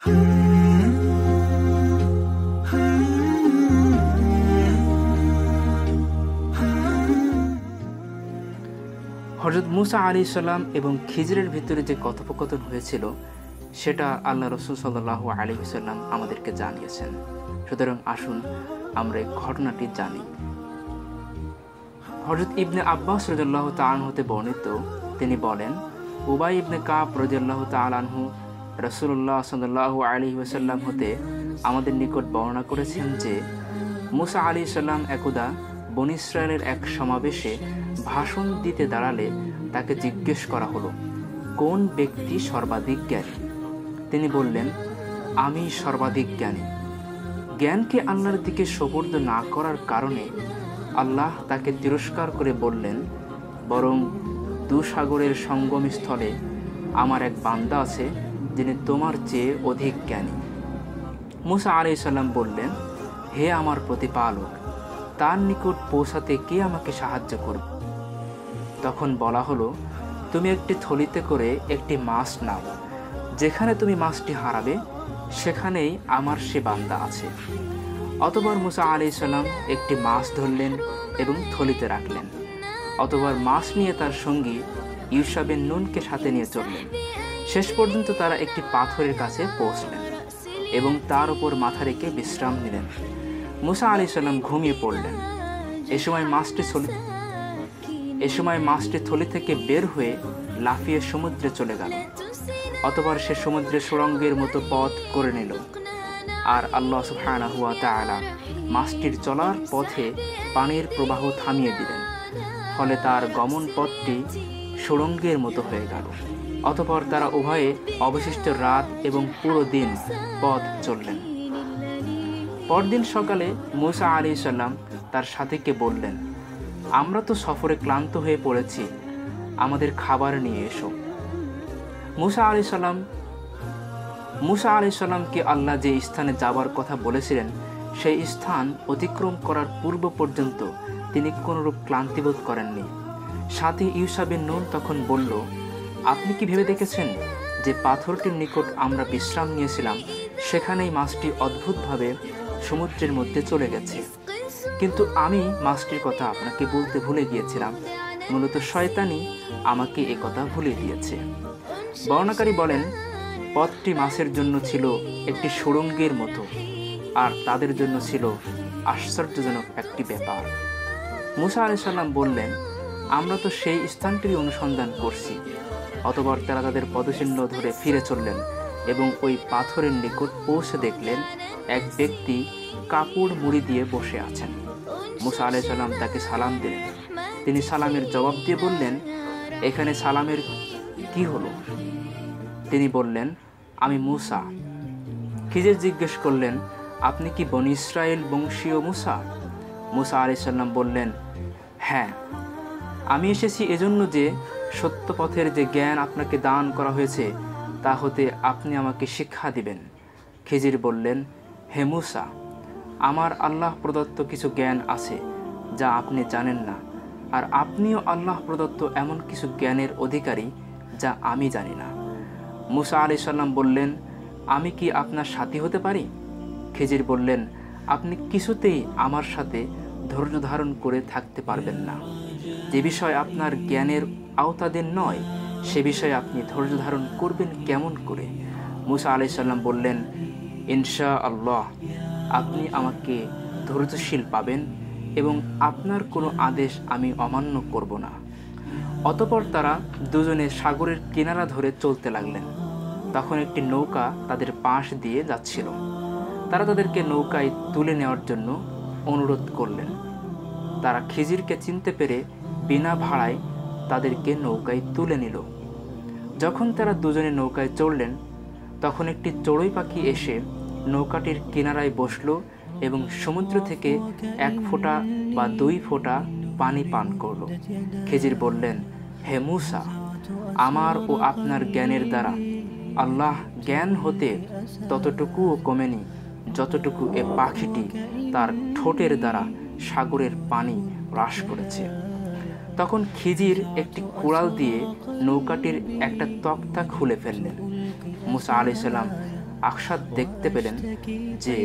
হযরত মুসা আলাইহিস সালাম এবং খিজিরের ভিতরে যে কথোপকথন হয়েছিল সেটা আল্লাহ রাসূল সাল্লাল্লাহু আলাইহি ওয়াসাল্লাম আমাদেরকে জানিয়েছেন। সুতরাং আসুন আমরা এই ঘটনাটি জানি। হযরত ইবনে আব্বাস রাদিয়াল্লাহু তাআলা হতে বর্ণিত, তিনি বলেন, উবাই ইবনে কাব রাদিয়াল্লাহু তাআলা আনহু রাসূলুল্লাহ সাল্লাল্লাহু আলাইহি ওয়াসাল্লাম হতে আমাদের নিকট বর্ণনা করেছেন যে মুসা আলাইহিস সালাম একদা বনী ইসরায়েলের এক সমাবেশে ভাষণ দিতে দাঁড়ালে তাকে জিজ্ঞেস করা হলো, কোন ব্যক্তি সর্বাধিক জ্ঞানী? তিনি বললেন, আমি সর্বাধিক জ্ঞানী। জ্ঞানকে আল্লাহর দিকে সুপর্দ না করার কারণে আল্লাহ তাকে তিরস্কার করে বললেন, বরং দুসাগরের সঙ্গমস্থলে আমার এক বান্দা আছে যিনি তোমার চেয়ে অধিক জ্ঞানী। মুসা আলাইহিস সালাম বললেন, হে আমার প্রতিপালক, তার নিকট পৌঁছাতে কে আমাকে সাহায্য করবে? তখন বলা হলো, তুমি একটি থলিতে করে একটি মাছ নাও, যেখানে তুমি মাছটি হারাবে সেখানেই আমার সে বান্দা আছে। অতঃপর মুসা আলাইহিস সালাম একটি মাছ ধরলেন এবং থলিতে রাখলেন। অতঃপর মাছ নিয়ে তার সঙ্গী ইউশা বিন নুনকে সাথে নিয়ে চললেন। শেষ পর্যন্ত তারা একটি পাথরের কাছে পৌঁছলেন এবং তার উপর মাথা রেখে বিশ্রাম নিলেন। মুসা আলাইহিস সালাম ঘুমিয়ে পড়লেন। এ সময় মাছটি থলি থেকে বের হয়ে লাফিয়ে সমুদ্রে চলে গেল। অতঃপর সে সমুদ্রে সুড়ঙ্গের মতো পথ করে নিল। আর আল্লাহ সুবহানাহু ওয়া তাআলা মাছটির চলার পথে পানির প্রবাহ থামিয়ে দিলেন, ফলে তার গমন পথটি সুড়ঙ্গের মতো হয়ে গেল। অতঃপর তারা উভয়ে অবশিষ্ট রাত এবং পুরো দিন পথ চললেন। পরদিন সকালে মুসা আলাইহিস সালাম তার সাথীকে বললেন, আমরা তো সফরে ক্লান্ত হয়ে পড়েছি, আমাদের খাবার নিয়ে এসো। মুসা আলাইহিস সালামকে আল্লাহ যে স্থানে যাবার কথা বলেছিলেন সেই স্থান অতিক্রম করার পূর্ব পর্যন্ত তিনি কোনরূপ ক্লান্তিবোধ করেননি। সাথী ইউশা বিন নুন তখন বলল, আপনি কি ভেবে দেখেছেন যে পাথরটির নিকট আমরা বিশ্রাম নিয়েছিলাম সেখানেই মাছটি অদ্ভুতভাবে সমুদ্রের মধ্যে চলে গেছে? কিন্তু আমি মাছটির কথা আপনাকে বলতে ভুলে গিয়েছিলাম, মূলত শয়তানই আমাকে এ কথা ভুলে দিয়েছে। বর্ণনাকারী বলেন, পথটি মাছের জন্য ছিল একটি সুড়ঙ্গের মতো, আর তাদের জন্য ছিল আশ্চর্যজনক একটি ব্যাপার। মুসা আলাইহিস সালাম বললেন, আমরা তো সেই স্থানটির অনুসন্ধান করছি। অতঃপর তারা তাদের পদচিহ্ন ধরে ফিরে চললেন এবং ওই পাথরের নিকট পৌঁছে দেখলেন এক ব্যক্তি কাপড় মুড়ি দিয়ে বসে আছেন। মুসা আলাইহিস সালাম তাকে সালাম দিলেন। তিনি সালামের জবাব দিয়ে বললেন, এখানে সালামের কি হলো? তিনি বললেন, আমি মুসা। খিজির জিজ্ঞেস করলেন, আপনি কি বনী ইসরায়েল বংশীয় মুসা? মুসা আলাইহিস সালাম বললেন, হ্যাঁ, আমি এসেছি এজন্য যে সত্য পথের যে জ্ঞান আপনাকে দান করা হয়েছে তা হতে আপনি আমাকে শিক্ষা দিবেন। খিজির বললেন, হে মুসা, আমার আল্লাহ প্রদত্ত কিছু জ্ঞান আছে যা আপনি জানেন না, আর আপনিও আল্লাহ প্রদত্ত এমন কিছু জ্ঞানের অধিকারী যা আমি জানি না। মুসা আলাইহিস সালাম বললেন, আমি কি আপনার সাথী হতে পারি? খিজির বললেন, আপনি কিছুতেই আমার সাথে ধৈর্য ধারণ করে থাকতে পারবেন না। যে বিষয় আপনার জ্ঞানের আওতাধীন নয় সে বিষয়ে আপনি ধৈর্য ধারণ করবেন কেমন করে? মুসা আলাইহিস সালাম বললেন, ইনশাআল্লাহ আপনি আমাকে ধৈর্যশীল পাবেন এবং আপনার কোনো আদেশ আমি অমান্য করব না। অতঃপর তারা দুজনে সাগরের কিনারা ধরে চলতে লাগলেন। তখন একটি নৌকা তাদের পাশ দিয়ে যাচ্ছিল। তারা তাদেরকে নৌকায় তুলে নেওয়ার জন্য অনুরোধ করলেন। তারা খিজিরকে চিনতে পেরে বিনা ভাড়ায় তাদেরকে নৌকায় তুলে নিল। যখন তারা দুজনে নৌকায় চড়লেন তখন একটি চড়ুই পাখি এসে নৌকাটির কিনারায় বসল এবং সমুদ্র থেকে 1 ফোঁটা বা 2 ফোঁটা পানি পান করল। খিজির বললেন, হে মুসা, আমার ও আপনার জ্ঞানের দ্বারা আল্লাহ জ্ঞান হতে ততটুকুও কমেনি যতটুকু এ পাখিটি তার ঠোঁটের দ্বারা সাগরের পানি হ্রাস করেছে। তখন খিজির একটি কুড়াল দিয়ে নৌকাটির একটা তক্তা খুলে ফেললেন। মুসা আলাইহিস সালাম আকশাদ দেখতে পেলেন যে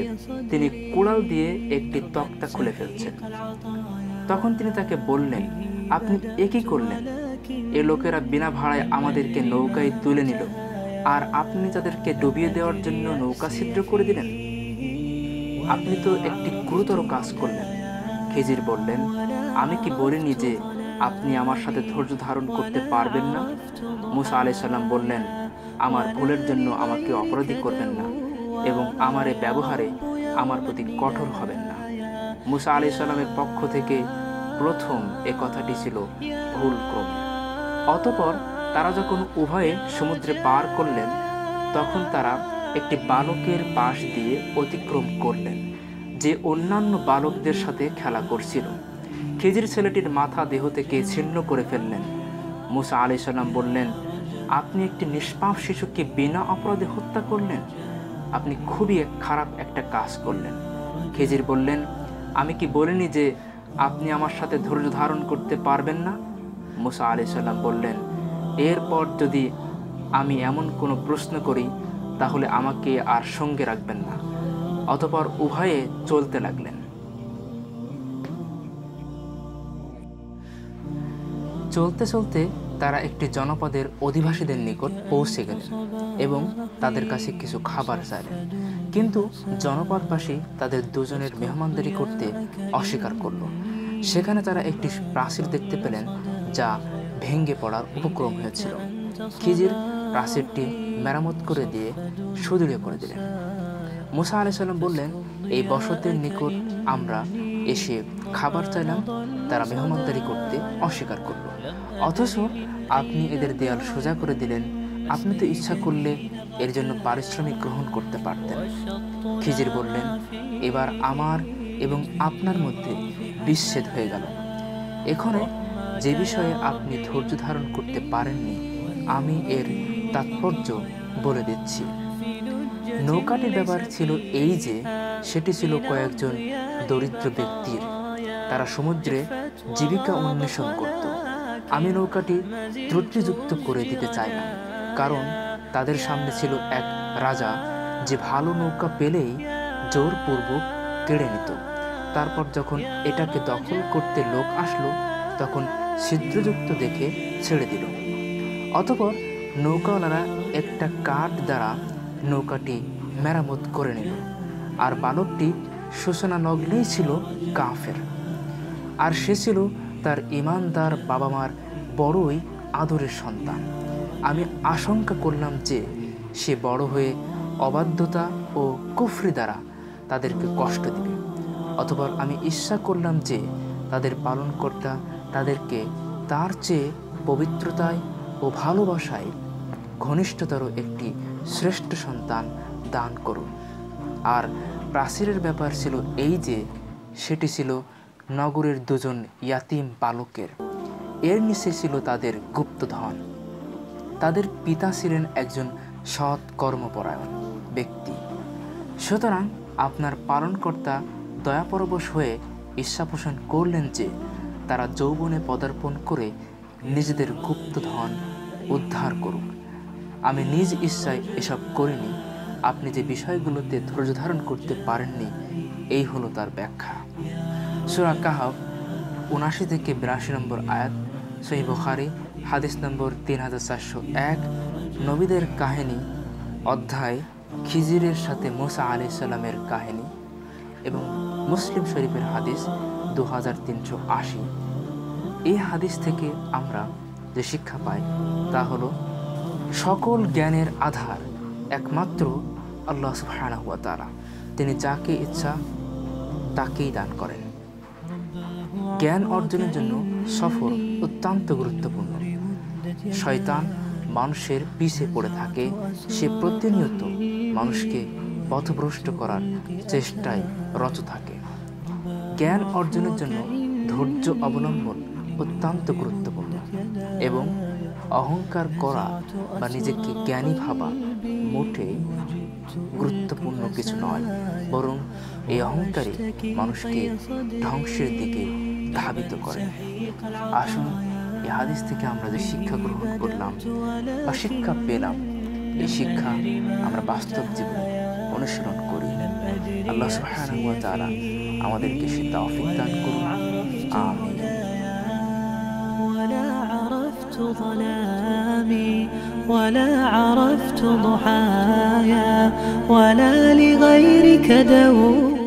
তিনি কুড়াল দিয়ে একটি তক্তা খুলে ফেলছেন। তখন তিনি তাকে বললেন, আপনি এ কি করলেন? এ লোকেরা বিনা ভাড়ায় আমাদেরকে নৌকায় তুলে নিল, আর আপনি তাদেরকে ডুবিয়ে দেওয়ার জন্য নৌকা ছিদ্র করে দিলেন। আপনি তো একটি গুরুতর কাজ করলেন। খিজির বললেন, আমি কি বলিনি যে আপনি আমার সাথে ধৈর্য ধারণ করতে পারবেন না? মুসা আলাইহিস সালাম বললেন, আমার ভুলের জন্য আমাকে অপরাধী করবেন না এবং আমার এ ব্যবহারে আমার প্রতি কঠোর হবেন না। মুসা আলাইহিস সালামের পক্ষ থেকে প্রথম এ কথাটি ছিল ভুলক্রমে। অতঃপর তারা যখন উভয়ে সমুদ্রে পার করলেন, তখন তারা একটি বালকের পাশ দিয়ে অতিক্রম করলেন, যে অন্যান্য বালকদের সাথে খেলা করছিল। খিজির ছেলেটির মাথা দেহ থেকে ছিন্ন করে ফেললেন। মুসা আলাইহিস সালাম বললেন, আপনি একটি নিষ্পাপ শিশুকে বিনা অপরাধে হত্যা করলেন। আপনি খুবই খারাপ একটা কাজ করলেন। খিজির বললেন, আমি কি বলিনি যে আপনি আমার সাথে ধৈর্য ধারণ করতে পারবেন না? মুসা আলাইহিস সালাম বললেন, এরপর যদি আমি এমন কোনো প্রশ্ন করি তাহলে আমাকে আর সঙ্গে রাখবেন না। অতঃপর উভয়ে চলতে লাগলেন। চলতে চলতে তারা একটি জনপদের অধিবাসীদের নিকট পৌঁছে গেলেন এবং তাদের কাছে কিছু খাবার চাইলেন, কিন্তু জনপদবাসী তাদের দুজনের মেহমানদারি করতে অস্বীকার করল। সেখানে তারা একটি প্রাচীর দেখতে পেলেন যা ভেঙে পড়ার উপক্রম হয়েছিল। খিজির প্রাচীরটি মেরামত করে দিয়ে সুদৃঢ় করে দিলেন। মুসা আলাইহিস সালাম বললেন, এই বসতির নিকট আমরা এসে খাবার চাইলাম, তারা মেহমানদারি করতে অস্বীকার করল, অথচ আপনি এদের দেয়াল সোজা করে দিলেন। আপনি তো ইচ্ছা করলে এর জন্য পারিশ্রমিক গ্রহণ করতে পারতেন। খিজির বললেন, এবার আমার এবং আপনার মধ্যে বিচ্ছেদ হয়ে গেল। এখানে যে বিষয়ে আপনি ধৈর্য ধারণ করতে পারেননি, আমি এর তাৎপর্য বলে দিচ্ছি। নৌকাটির ব্যাপার ছিল এই যে সেটি ছিল কয়েকজন দরিদ্র ব্যক্তির। তারা সমুদ্রে জীবিকা অন্বেষণ করত। আমি নৌকাটি ত্রুটিযুক্ত করে দিতে চাই না, কারণ তাদের সামনে ছিল এক রাজা, যে ভালো নৌকা পেলেই জোরপূর্বক কেড়ে নিত। তারপর যখন এটাকে দখল করতে লোক আসলো, তখন ছিদ্রযুক্ত দেখে ছেড়ে দিল। অতঃপর নৌকাওয়ালারা একটা কাঠ দ্বারা নৌকাটি মেরামত করে নিল, আর বালকটি সূচনা লগ্নেই ছিল কাফের, আর সে ছিল তার ঈমানদার বাবা মার বড়ই আদরের সন্তান। আমি আশঙ্কা করলাম যে সে বড় হয়ে অবাধ্যতা ও কুফরি দ্বারা তাদেরকে কষ্ট দিবে। অতঃপর আমি ইচ্ছা করলাম যে তাদের পালনকর্তা তাদেরকে তার চেয়ে পবিত্রতায় ও ভালোবাসায় ঘনিষ্ঠতর একটি শ্রেষ্ঠ সন্তান দান করুন। আর প্রাচীরের ব্যাপার ছিল এই যে সেটি ছিল নগরের দুজন ইয়াতিম বালকের। এর নিচে ছিল তাদের গুপ্তধন। তাদের পিতা ছিলেন একজন সৎ কর্মপরায়ণ ব্যক্তি। সুতরাং আপনার পালনকর্তা দয়াপরবশ হয়ে ইচ্ছা পোষণ করলেন যে তারা যৌবনে পদার্পণ করে নিজেদের গুপ্তধন উদ্ধার করুক। আমি নিজ ইচ্ছায় এসব করিনি। আপনি যে বিষয়গুলোতে ধৈর্য ধারণ করতে পারেননি, এই হলো তার ব্যাখ্যা। সূরা কাহফ ৭৯ থেকে ৮২ নম্বর আয়াত, সহিহ বুখারী হাদিস নম্বর ৩৪০১, নবীদের কাহিনী অধ্যায় খিজিরের সাথে মুসা আলাইহিস সালামের কাহিনী, এবং মুসলিম শরীফের হাদিস ২৩৮০। এই হাদিস থেকে আমরা যে শিক্ষা পাই তা হলো সকল জ্ঞানের আধার একমাত্র আল্লাহ সুবহানাহু ওয়া তাআলা। তিনি যাকে ইচ্ছা তাকেই দান করেন। জ্ঞান অর্জনের জন্য সফর অত্যন্ত গুরুত্বপূর্ণ। শয়তান মানুষের পিছে পড়ে থাকে। সে প্রতিনিয়ত মানুষকে পথভ্রষ্ট করার চেষ্টায় রত থাকে। জ্ঞান অর্জনের জন্য ধৈর্য অবলম্বন অত্যন্ত গুরুত্বপূর্ণ, এবং অহংকার করা বা নিজেকে জ্ঞানী ভাবা মোটেই গুরুত্বপূর্ণ কিছু নয়, বরং এই অহংকারই মানুষকে ধ্বংসের দিকে ধাবিত করে। আসুন এই হাদিস থেকে আমরা যে শিক্ষা গ্রহণ করলাম বা শিক্ষা পেলাম এই শিক্ষা আমরা বাস্তব জীবনে অনুসরণ করি। আল্লাহ সুবহানাহু ওয়া তাআলা আমাদেরকে সে তৌফিক দান করুন। আমিন। ظلامي ولا عرفت ضحايا ولا لغيرك دور